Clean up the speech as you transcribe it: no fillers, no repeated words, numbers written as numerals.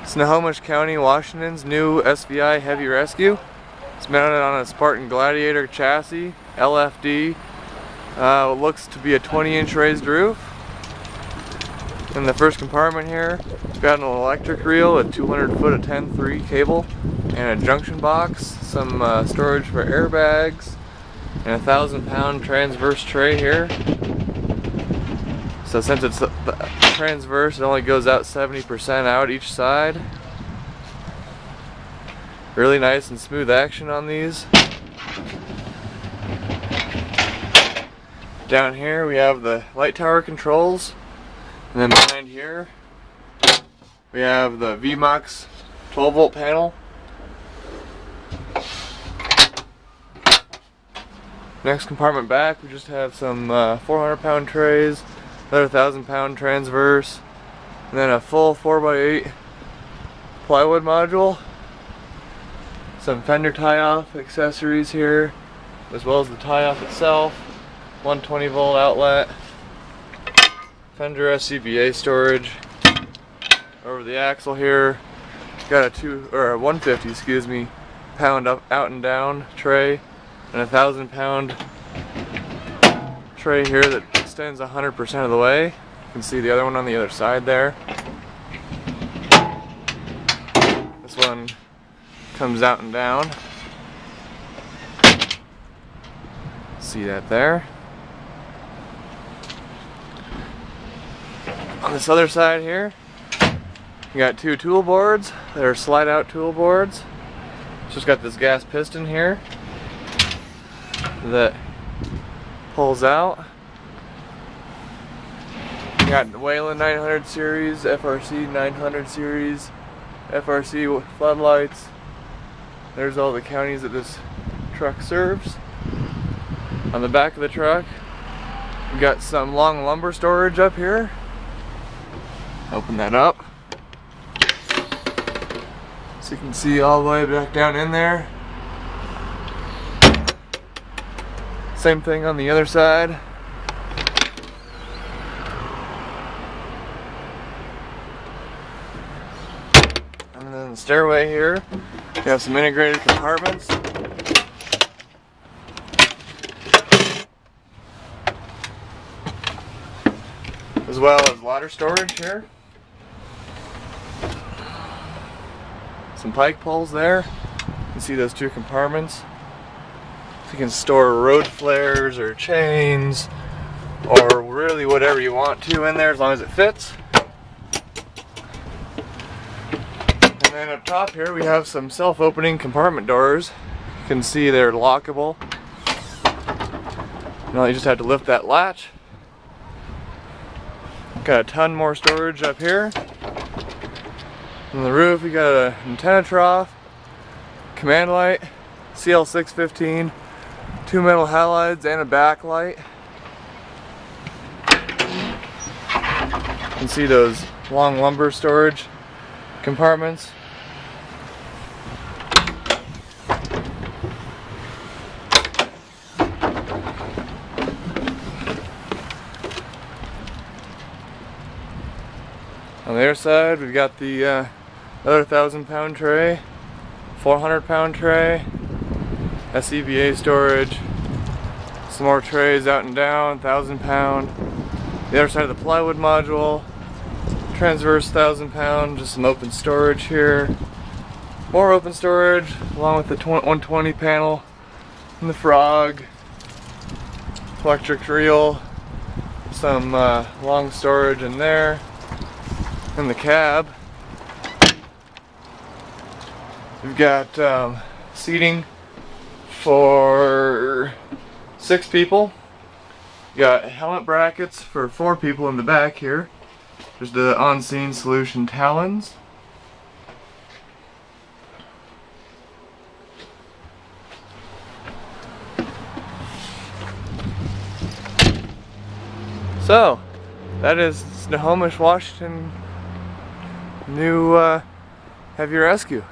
Snohomish County, Washington's new SVI heavy rescue. It's mounted on a Spartan Gladiator chassis, LFD. It looks to be a 20-inch raised roof. In the first compartment here, we've got an electric reel, a 200-foot of 10-3 cable, and a junction box, some storage for airbags, and a 1,000-pound transverse tray here. So since it's transverse, it only goes out 70% out each side. Really nice and smooth action on these. Down here we have the light tower controls, and then behind here we have the VMAX 12-volt panel. Next compartment back, we just have some 400-pound trays, another 1,000-pound transverse, and then a full 4x8 plywood module. Some fender tie-off accessories here, as well as the tie-off itself. 120-volt outlet, fender SCBA storage. Over the axle here, got a 150 pound up, out and down tray, and a 1,000-pound tray here that extends 100% of the way. You can see the other one on the other side there. This one comes out and down. See that there. On this other side here, you got two tool boards that are slide out tool boards. It's just got this gas piston here that pulls out. You got Wildland 900 series, FRC 900 series, FRC floodlights. There's all the counties that this truck serves. On the back of the truck, we got some long lumber storage up here. Open that up so you can see all the way back down in there. Same thing on the other side. And then the stairway here, you have some integrated compartments. As well as ladder storage here. Some pike poles there. You can see those two compartments. So you can store road flares or chains or really whatever you want to in there as long as it fits. And then up top here we have some self-opening compartment doors. You can see they're lockable. Now you just have to lift that latch. Got a ton more storage up here. On the roof we got an antenna trough, Command Light CL615, 2 metal halides and a backlight. You can see those long lumber storage compartments. On the other side, we've got the other 1,000-pound tray, 400-pound tray, SCBA storage, some more trays out and down, 1,000-pound. The other side of the plywood module, transverse 1,000-pound, just some open storage here. More open storage, along with the 120 panel, and the frog, electric reel, some long storage in there. In the cab, we've got seating for 6 people. You got helmet brackets for 4 people in the back here. There's the OnScene Solutions talons. So, that is Snohomish, Washington new heavy rescue.